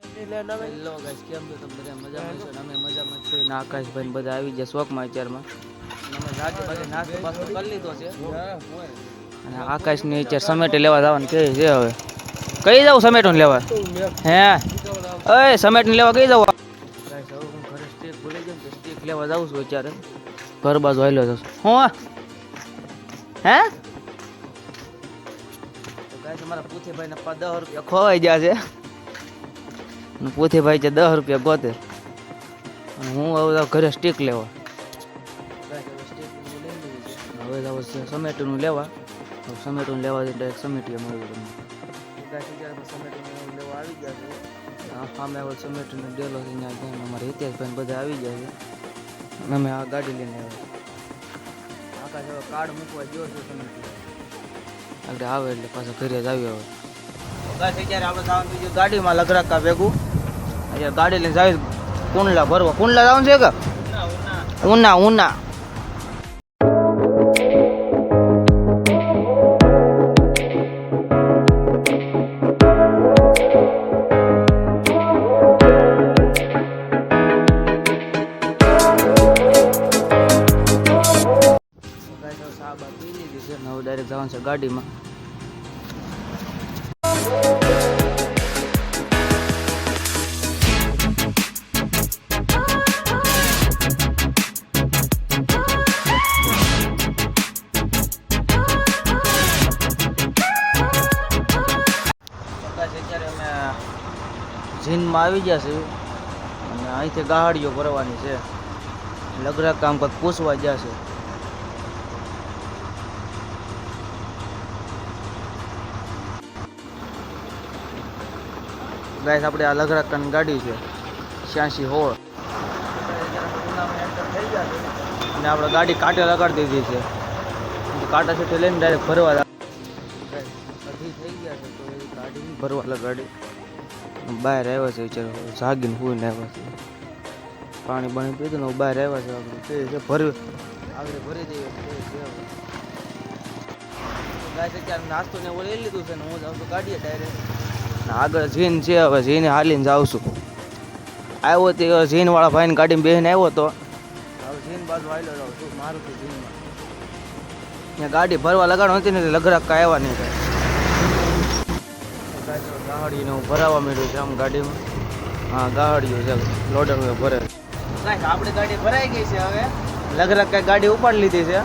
Hello guys, કેમ છો તમે? બધા મજામાં છો ને? અમે મજામાં જ છીએ ને આકાશભાઈ ને બધા આવી ગયા શોખમાં અત્યારમાં. અમે નાસ્તો બાસ્તો કરી લીધો છે અને આકાશની અત્યારે સમેટી લેવા જવાનું કે છે. હવે કઈ જાવ સમેટું લેવા? હે એ સમેટને લેવા કઈ જાવ? ગાઈસ હવે હું ઘરે સ્ટીક ભૂલી ગયો ને સ્ટીક લેવા જાઉં છું અત્યારે. ઘર બાજુ આવેલો છું હું હે તો ગાઈસ અમારા પૂથીભાઈ ને 10 રૂપિયા ખોવાઈ ગયા છે. પૂથીભાઈ છે 10 રૂપિયા ગોતે અને હું હવે ઘરે સ્ટીક લેવા. હવે જાવ સમેટીનું લેવા. સમેટીનું લેવા ડાયરેક્ટ સમેટીએ મળ્યું તમને. સમેટીનું લેવા આવી ગયા છે. સામે હવે સમેટીનો ડેલો અહીંયા અમારે હિતેશભાઈ બધા આવી ગયા છે. અમે આ ગાડી લઈને આવ્યા. આકાશ હવે કાર્ડ મૂકવા ગયો છે સમેટી આગળ આવે એટલે પાછા ઘરે જ આવ્યો. હવે અત્યારે આપણે જવાનું બીજું ગાડીમાં લગરાકા ભેગું. અહીંયા ગાડી લઈને જાવી કુંડલા ભરવા. કુંડલા જવાનું છે કે ઉના ઉના સાબા પી લીધી છે. હવે ડાયરેક્ટ જવાનું છે ગાડીમાં. અત્યારે અમે જીનમાં આવી ગયા છે અને અહીંથી ગાડીઓ ભરવાની છે. લગરા કામ કંઈક પૂછવા ગયા છે. ગાઈસ આપણે આ લગરાકાની ગાડી છે 8616 અને આપણે ગાડી કાંટે લગાડી દીધી છે. કાંટા સીટે લઈને ડાયરેક્ટ ભરવા અઢી થઈ ગયા છે તો એ ગાડી ભરવા લગાડી બહાર આવ્યા છે. વિચારો જાગીને હોઈને આવ્યા છે. પાણી બાણી પીધું ને બહાર આવ્યા છે. આપણે છે ભરવી આગળ ભરી દઈએ. ગાઈસ અત્યારે નાસ્તો ને એવું લઈ લીધું છે ને હું જાઉં છું ગાડીએ ડાયરેક્ટ. આગળ જીન છે. હવે જીને હાલીને જાઉં છું. આવ્યો તે જીન વાળા ભાઈને ગાડીમાં બેસીને આવ્યો તો હવે જીન બાજુ હાલ્યો જાઉં છું મારુતિ જીનમાં. ત્યાં ગાડી ભરવા લગાડો હતી ને લગરાકા આવ્યા નહીં થાય. ગાડીને હું ભરાવા માંડ્યું છે આમ ગાડીમાં. હા ગાડીઓ છે લોડર ભરે. આપણે ગાડી ભરાઈ ગઈ છે. હવે લગરાકા ગાડી ઉપાડી લીધી છે.